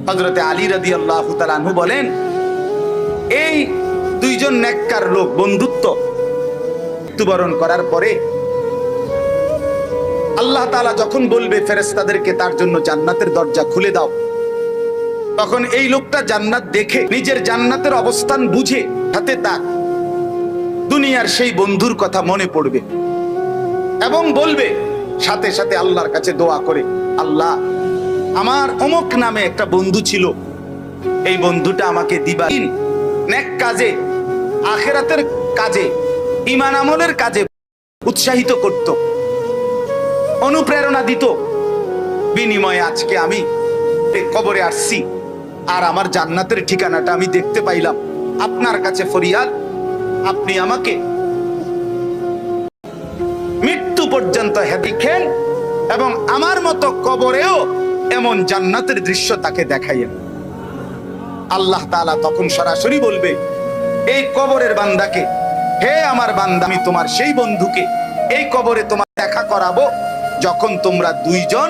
হযরতে আলী রাদিয়াল্লাহু তাআলা আনহু বলেন, এই দুইজন নেককার লোক বন্ধুত্ব মৃত্যুবরণ করার পরে আল্লাহ তাআলা যখন বলবে ফেরেশতাদেরকে তার জন্য জান্নাতের দরজা খুলে দাও, তখন এই লোকটা জান্নাত দেখে নিজের জান্নাতের অবস্থান বুঝে হাতে তাক দুনিয়ার সেই বন্ধুর কথা মনে পড়বে এবং বলবে সাথে সাথে আল্লাহর কাছে দোয়া করে, আল্লাহ, আমার অমুক নামে একটা বন্ধু ছিল, এই বন্ধুটা আমাকে দিবা নেক কাজে, আখিরাতের কাজে, ঈমান আমলের কাজে উৎসাহিত করত, অনুপ্রেরণা দিত। বিনিময়ে আজকে আমি কবরে আসছি আর আমার জান্নাতের ঠিকানাটা আমি দেখতে পাইলাম। আপনার কাছে ফরিয়াদ, আপনি আমাকে মৃত্যু পর্যন্ত হেদিখেন এবং আমার মতো কবরেও এমন জান্নাতের দৃশ্য তাকে দেখাইয়েন। আল্লাহ তাআলা তখন সরাসরি বলবে এই কবরের বান্দাকে, হে আমার বান্দা, আমি তোমার সেই বন্ধুকে এই কবরে তোমার দেখা করাবো যখন তোমরা দুইজন,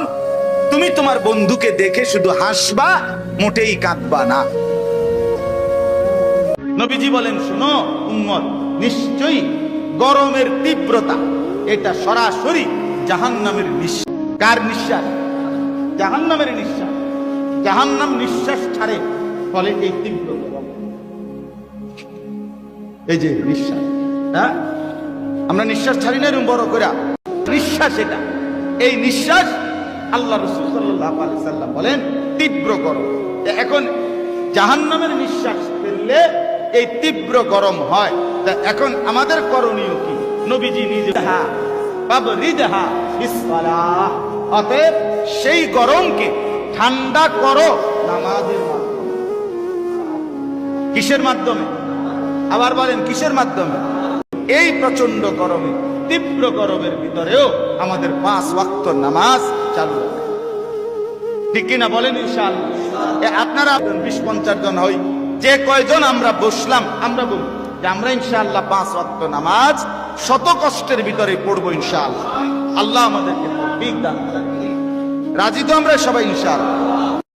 তুমি তোমার বন্ধুকে দেখে শুধু হাসবা, মোটেই কাঁদবা না। নবীজি বলেন, শুনো উম্মত, নিশ্চয়ই গরমের তীব্রতা এটা সরাসরি জাহান্নামের নিঃশ্বাস। কার নিঃশ্বাস? জাহান্নামের নিঃশ্বাস। জাহান্নাম নিঃশ্বাস ছাড়ে, ফলে এই তীব্র গরম। এই যে নিঃশ্বাস, হ্যাঁ, আমরা নিঃশ্বাস ছাড়ি না এরকম বড় করে নিঃশ্বাস, এটা এই নিঃশ্বাস আল্লাহ রাসূল সাল্লাল্লাহু আলাইহি সাল্লাম বলেন তীব্র গরম। এখন জাহান্নামের নিঃশ্বাস ফেললে এই তীব্র গরম হয়। তা এখন আমাদের করণীয় কি? নবীজি নিজে অতএব সেই গরমকে ঠান্ডা করো নামাজের মাধ্যমে। কিসের মাধ্যমে? আবার বলেন, কিসের মাধ্যমে? এই প্রচন্ড গরমে, তীব্র গরমের ভিতরেও আমাদের 5 ওয়াক্ত নামাজ চালু রাখা, ঠিক কিনা বলেন? ইনশাআল্লাহ আপনারা 20-50 জন হই, যে কয়জন আমরা বসলাম, আমরা বলি যে আমরা ইনশাআল্লাহ 5 ওয়াক্ত নামাজ শত কষ্টের ভিতরে পড়বো ইনশাআল্লাহ। আল্লাহ আমাদেরকে তৌফিক দান করেন। রাজি তো আমরা সবাই ইনশাআল্লাহ?